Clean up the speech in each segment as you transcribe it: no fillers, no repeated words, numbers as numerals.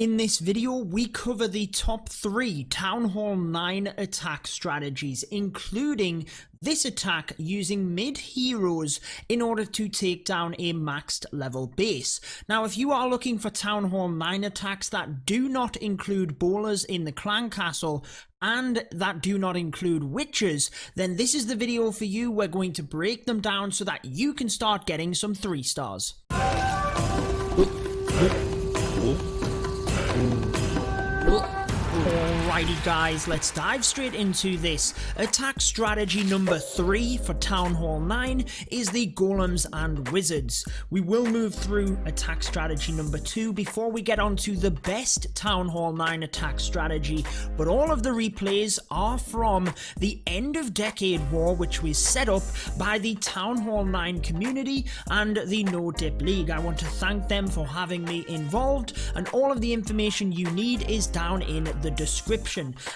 In this video, we cover the top 3 Town Hall 9 attack strategies, including this attack using mid-heroes in order to take down a maxed level base. Now, if you are looking for Town Hall 9 attacks that do not include bowlers in the clan castle, and that do not include witches, then this is the video for you. We're going to break them down so that you can start getting some 3 stars. Alrighty guys, let's dive straight into this. Attack strategy number 3 for Town Hall 9 is the Golems and Wizards. We will move through attack strategy number 2 before we get on to the best Town Hall 9 attack strategy, but all of the replays are from the End of Decade War, which was set up by the Town Hall 9 community and the No Dip League. I want to thank them for having me involved, and all of the information you need is down in the description.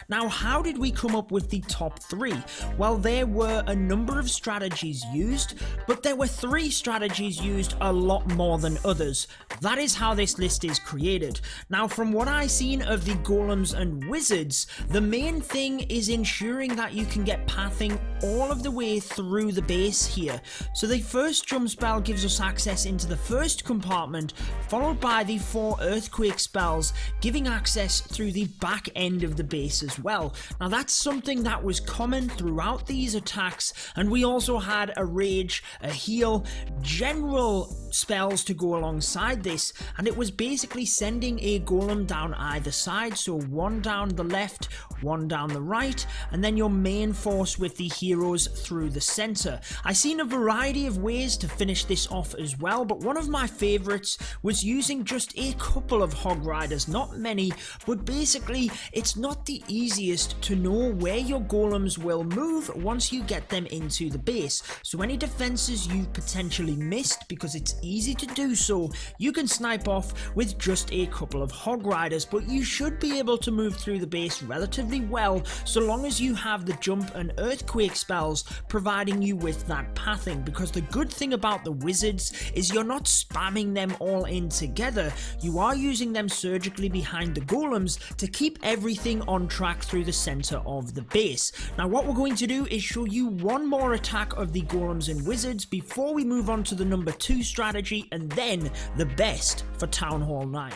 Now, how did we come up with the top 3? Well, there were a number of strategies used, but there were 3 strategies used a lot more than others. That is how this list is created. Now, from what I've seen of the Golems and Wizards, the main thing is ensuring that you can get pathing all of the way through the base here. So the first jump spell gives us access into the first compartment, followed by the 4 earthquake spells, giving access through the back end of the base as well. Now, that's something that was common throughout these attacks, and we also had a rage, a heal, general spells to go alongside this, and it was basically sending a golem down either side, so 1 down the left, 1 down the right, and then your main force with the heroes through the center. I've seen a variety of ways to finish this off as well, but one of my favorites was using just a couple of Hog Riders, not many, but basically it's not the easiest to know where your golems will move once you get them into the base. So any defenses you've potentially missed, because it's easy to do so, you can snipe off with just a couple of Hog Riders, but you should be able to move through the base relatively well so long as you have the jump and earthquake spells providing you with that pathing, because the good thing about the wizards is you're not spamming them all in together. You are using them surgically behind the golems to keep everything on track through the center of the base. Now, what we're going to do is show you one more attack of the Golems and Wizards before we move on to the number 2 strategy, and then the best for Town Hall 9.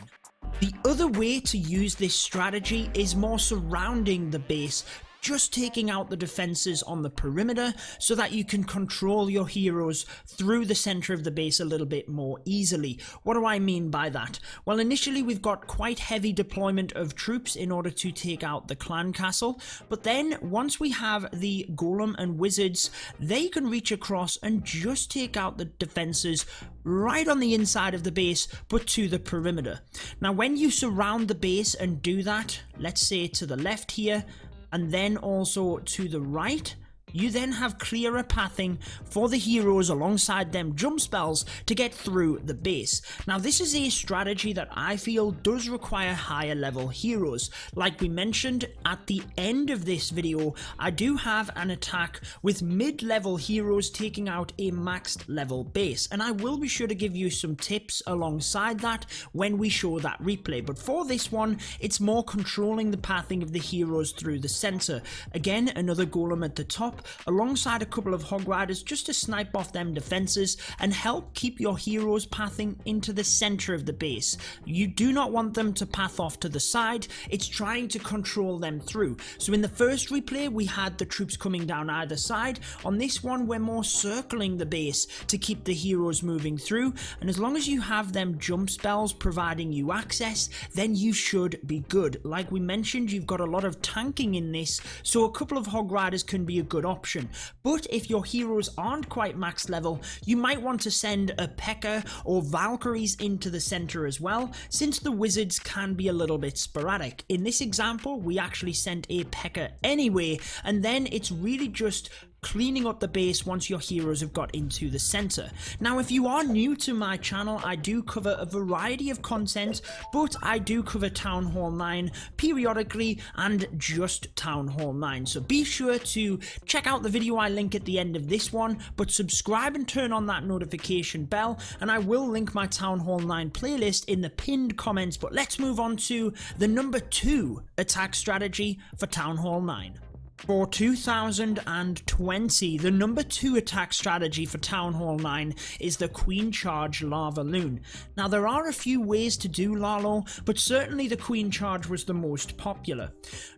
The other way to use this strategy is more surrounding the base, just taking out the defenses on the perimeter so that you can control your heroes through the center of the base a little bit more easily. What do I mean by that? Well, initially we've got quite heavy deployment of troops in order to take out the clan castle, but then once we have the Golem and Wizards, they can reach across and just take out the defenses right on the inside of the base, but to the perimeter. Now, when you surround the base and do that, let's say to the left here, and then also to the right, you then have clearer pathing for the heroes alongside them jump spells to get through the base. Now, this is a strategy that I feel does require higher level heroes. Like we mentioned at the end of this video, I do have an attack with mid-level heroes taking out a maxed level base, and I will be sure to give you some tips alongside that when we show that replay. But for this one, it's more controlling the pathing of the heroes through the center. Again, another golem at the top, alongside a couple of Hog Riders just to snipe off them defenses and help keep your heroes pathing into the center of the base. You do not want them to path off to the side, it's trying to control them through. So in the first replay we had the troops coming down either side. On this one we're more circling the base to keep the heroes moving through, and as long as you have them jump spells providing you access, then you should be good. Like we mentioned, you've got a lot of tanking in this, so a couple of Hog Riders can be a good option. But if your heroes aren't quite max level, you might want to send a P.E.K.K.A. or Valkyries into the center as well, since the wizards can be a little bit sporadic. In this example, we actually sent a P.E.K.K.A. anyway, and then it's really just cleaning up the base once your heroes have got into the center. Now, if you are new to my channel, I do cover a variety of content, but I do cover Town Hall 9 periodically and just Town Hall 9. So be sure to check out the video I link at the end of this one, but subscribe and turn on that notification bell, and I will link my Town Hall 9 playlist in the pinned comments. But let's move on to the number 2 attack strategy for Town Hall 9. For 2020, the number 2 attack strategy for Town Hall 9 is the Queen Charge LavaLoon. Now, there are a few ways to do Lalo, but certainly the Queen Charge was the most popular.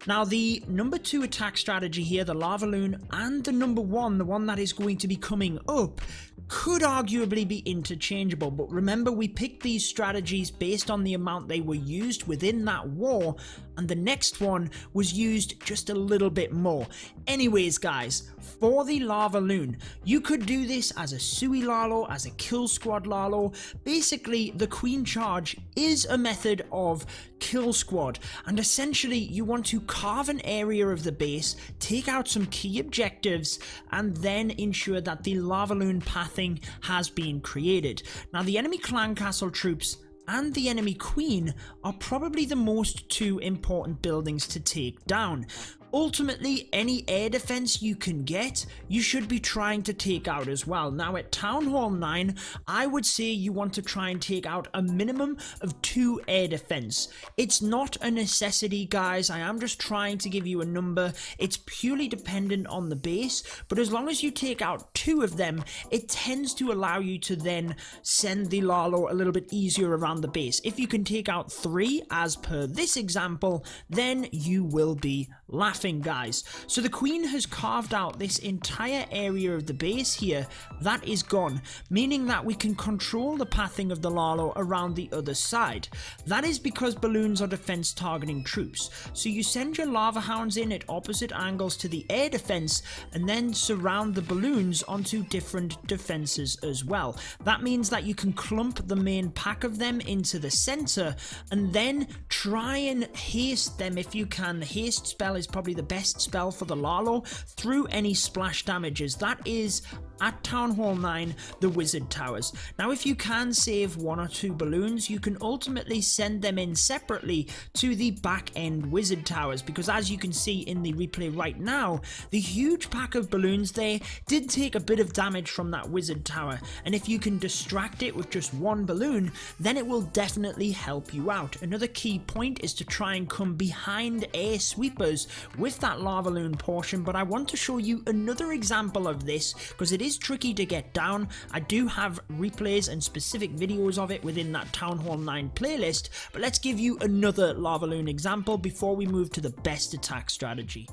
Now, the number 2 attack strategy here, the LavaLoon, and the number 1, the one that is going to be coming up, could arguably be interchangeable, but remember, we picked these strategies based on the amount they were used within that war, and the next one was used just a little bit more. Anyways, guys, for the LavaLoon, you could do this as a Sui Lalo, as a Kill Squad Lalo. Basically, the Queen Charge is a method of Kill Squad, and essentially you want to carve an area of the base, take out some key objectives, and then ensure that the LavaLoon pathing has been created. Now, the enemy clan castle troops and the enemy queen are probably the most 2 important buildings to take down. Ultimately, any air defense you can get, you should be trying to take out as well. Now, at Town Hall 9, I would say you want to try and take out a minimum of 2 air defense. It's not a necessity, guys. I am just trying to give you a number. It's purely dependent on the base, but as long as you take out 2 of them, it tends to allow you to then send the Lalo a little bit easier around the base. If you can take out 3, as per this example, then you will be laughing, guys. So the Queen has carved out this entire area of the base here. That is gone, meaning that we can control the pathing of the Lalo around the other side. That is because balloons are defense targeting troops. So you send your Lava Hounds in at opposite angles to the air defense and then surround the balloons onto different defenses as well. That means that you can clump the main pack of them into the center and then try and haste them if you can. The haste spell is probably the best spell for the Lalo through any splash damages. That is, at Town Hall 9, the Wizard Towers. Now, if you can save 1 or 2 balloons, you can ultimately send them in separately to the back end Wizard Towers, because as you can see in the replay right now, the huge pack of balloons there did take a bit of damage from that Wizard Tower, and if you can distract it with just 1 balloon, then it will definitely help you out. Another key point is to try and come behind air sweepers with that LavaLoon portion, but I want to show you another example of this because it is tricky to get down. I do have replays and specific videos of it within that Town Hall 9 playlist, but let's give you another LavaLoon example before we move to the best attack strategy.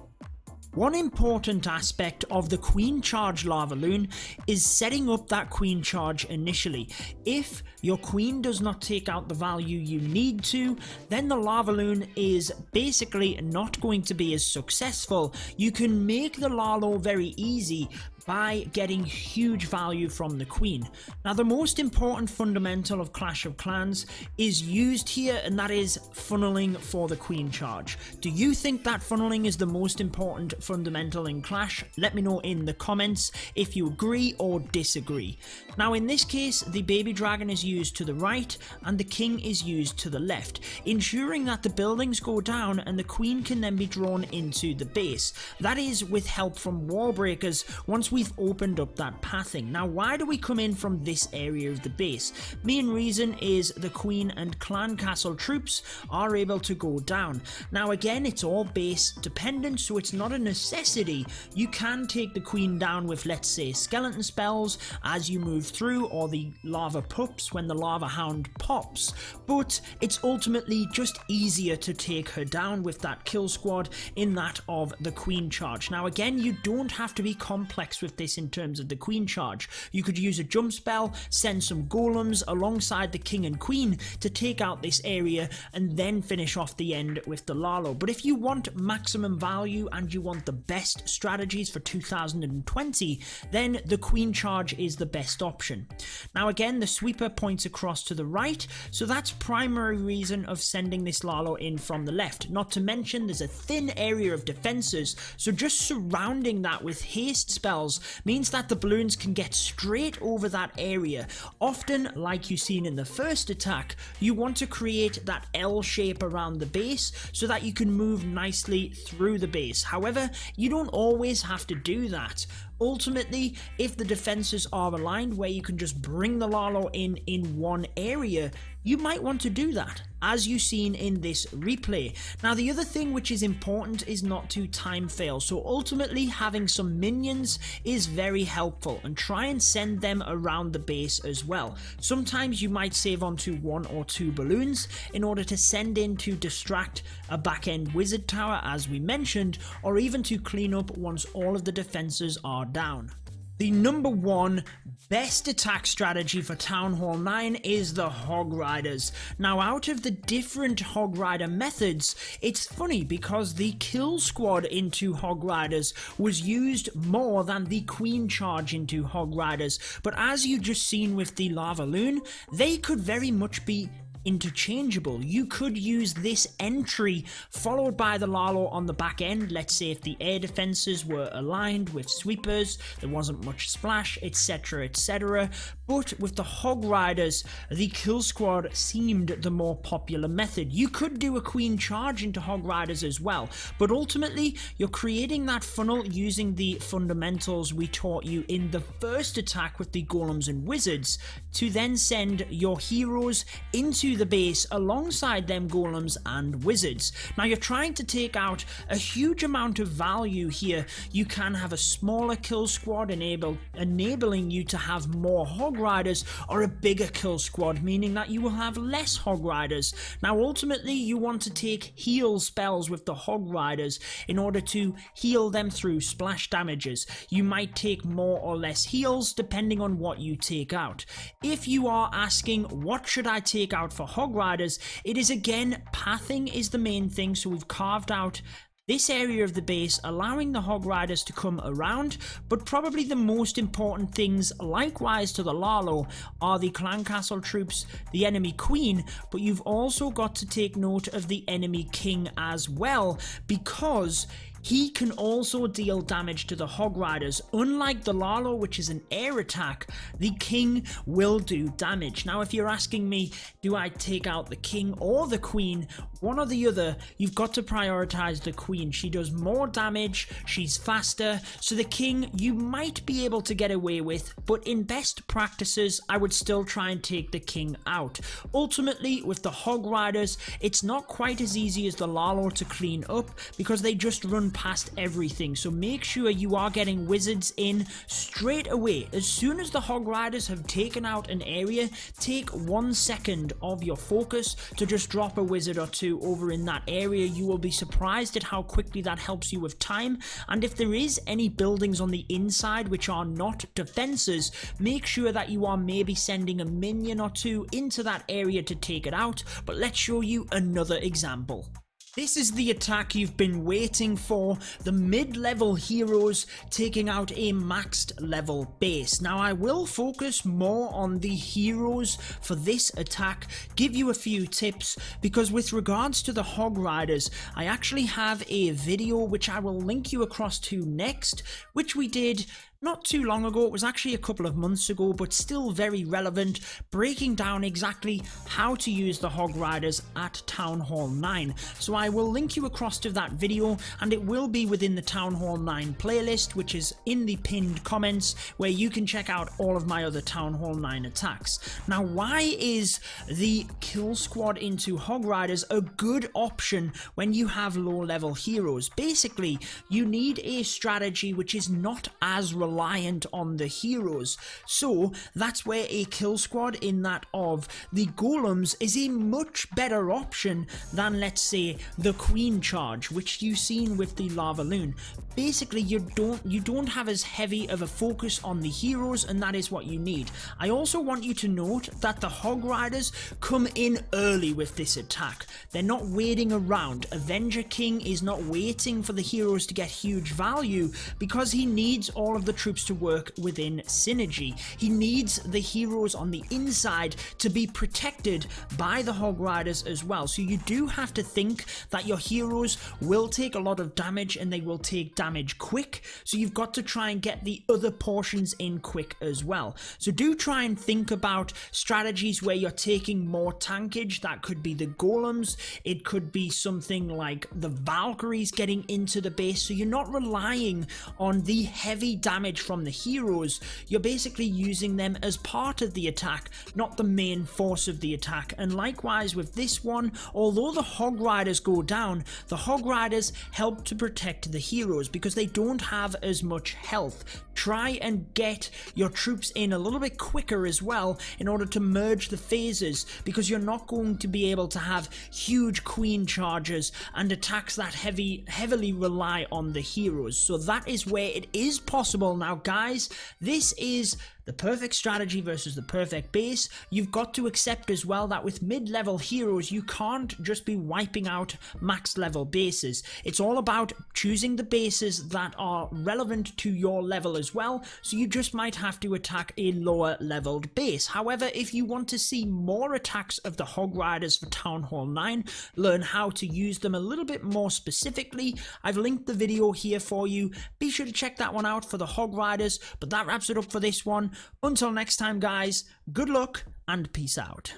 One important aspect of the Queen Charge LavaLoon is setting up that Queen Charge initially. If your Queen does not take out the value you need to, then the LavaLoon is basically not going to be as successful. You can make the Lalo very easy by getting huge value from the Queen. Now, the most important fundamental of Clash of Clans is used here, and that is funneling for the Queen Charge. Do you think that funneling is the most important fundamental in Clash? Let me know in the comments if you agree or disagree. Now, in this case, the baby dragon is used to the right and the king is used to the left, ensuring that the buildings go down and the Queen can then be drawn into the base. That is with help from wall breakers once we've opened up that pathing. Now, why do we come in from this area of the base? Main reason is the Queen and clan castle troops are able to go down. Now, again, it's all base dependent, so it's not a necessity. You can take the Queen down with, let's say, skeleton spells as you move through, or the lava pups when the lava hound pops, but it's ultimately just easier to take her down with that kill squad in that of the Queen Charge. Now, again, you don't have to be complex works with this in terms of the queen charge. You could use a jump spell, send some golems alongside the king and queen to take out this area and then finish off the end with the Lalo. But if you want maximum value and you want the best strategies for 2020, then the queen charge is the best option. Now again, the sweeper points across to the right, so that's primary reason of sending this Lalo in from the left. Not to mention there's a thin area of defenses, so just surrounding that with haste spells means that the balloons can get straight over that area. Often, like you've seen in the first attack, you want to create that L shape around the base so that you can move nicely through the base. However, you don't always have to do that. Ultimately, if the defenses are aligned where you can just bring the Lalo in one area, you might want to do that, as you've seen in this replay. Now, the other thing which is important is not to time fail, so ultimately having some minions is very helpful, and try and send them around the base as well. Sometimes you might save onto 1 or 2 balloons in order to send in to distract a back-end wizard tower, as we mentioned, or even to clean up once all of the defenses are down. The number 1 best attack strategy for Town Hall 9 is the Hog Riders. Now, out of the different Hog Rider methods, it's funny because the kill squad into Hog Riders was used more than the queen charge into Hog Riders, but as you just seen with the LavaLoon, they could very much be interchangeable. You could use this entry followed by the Lalo on the back end. Let's say if the air defenses were aligned with sweepers, there wasn't much splash, etc, etc. But with the Hog Riders, the kill squad seemed the more popular method. You could do a queen charge into Hog Riders as well, but ultimately you're creating that funnel using the fundamentals we taught you in the first attack with the golems and wizards to then send your heroes into the base alongside them golems and wizards. Now, you're trying to take out a huge amount of value here. You can have a smaller kill squad enabling you to have more Hog Riders, or a bigger kill squad meaning that you will have less Hog Riders. Now, ultimately you want to take heal spells with the Hog Riders in order to heal them through splash damages. You might take more or less heals depending on what you take out. If you are asking what should I take out for Hog Riders, it is again pathing is the main thing. So we've carved out this area of the base, allowing the Hog Riders to come around, but probably the most important things, likewise to the Lalo, are the clan castle troops, the enemy queen, but you've also got to take note of the enemy king as well, because he can also deal damage to the Hog Riders. Unlike the Lalo, which is an air attack, the king will do damage. Now, if you're asking me, do I take out the king or the queen, one or the other, you've got to prioritize the queen. She does more damage, she's faster, so the king you might be able to get away with, but in best practices, I would still try and take the king out. Ultimately, with the Hog Riders, it's not quite as easy as the Lalo to clean up because they just run past everything, so make sure you are getting wizards in straight away. As soon as the Hog Riders have taken out an area, take 1 second of your focus to just drop a wizard or 2 over in that area. You will be surprised at how quickly that helps you with time, and if there is any buildings on the inside which are not defenses, make sure that you are maybe sending a minion or 2 into that area to take it out. But let's show you another example. This is the attack you've been waiting for, the mid-level heroes taking out a maxed level base. Now, I will focus more on the heroes for this attack, give you a few tips, because with regards to the Hog Riders, I actually have a video which I will link you across to next, which we did not too long ago. It was actually a couple of months ago, but still very relevant, breaking down exactly how to use the Hog Riders at Town Hall 9. So I will link you across to that video, and it will be within the Town Hall 9 playlist, which is in the pinned comments, where you can check out all of my other Town Hall 9 attacks. Now, why is the kill squad into Hog Riders a good option when you have low level heroes? Basically, you need a strategy which is not as reliable reliant on the heroes. So that's where a kill squad in that of the golems is a much better option than, let's say, the queen charge, which you've seen with the LavaLoon. Basically, you don't have as heavy of a focus on the heroes, and that is what you need. I also want you to note that the Hog Riders come in early with this attack. They're not waiting around. Avenger King is not waiting for the heroes to get huge value because he needs all of the troops to work within synergy. He needs the heroes on the inside to be protected by the Hog Riders as well. So you do have to think that your heroes will take a lot of damage and they will take damage quick. So you've got to try and get the other portions in quick as well. So do try and think about strategies where you're taking more tankage. That could be the golems. It could be something like the Valkyries getting into the base. So you're not relying on the heavy damage from the heroes. You're basically using them as part of the attack, not the main force of the attack. And likewise with this one, although the Hog Riders go down, the Hog Riders help to protect the heroes because they don't have as much health. Try and get your troops in a little bit quicker as well in order to merge the phases, because you're not going to be able to have huge queen charges and attacks that heavily rely on the heroes. So that is where it is possible. Now guys, this is the perfect strategy versus the perfect base. You've got to accept as well that with mid-level heroes, you can't just be wiping out max level bases. It's all about choosing the bases that are relevant to your level as well, so you just might have to attack a lower leveled base. However, if you want to see more attacks of the Hog Riders for Town Hall 9, learn how to use them a little bit more specifically, I've linked the video here for you. Be sure to check that one out for the Hog Riders, but that wraps it up for this one. Until next time guys, good luck and peace out.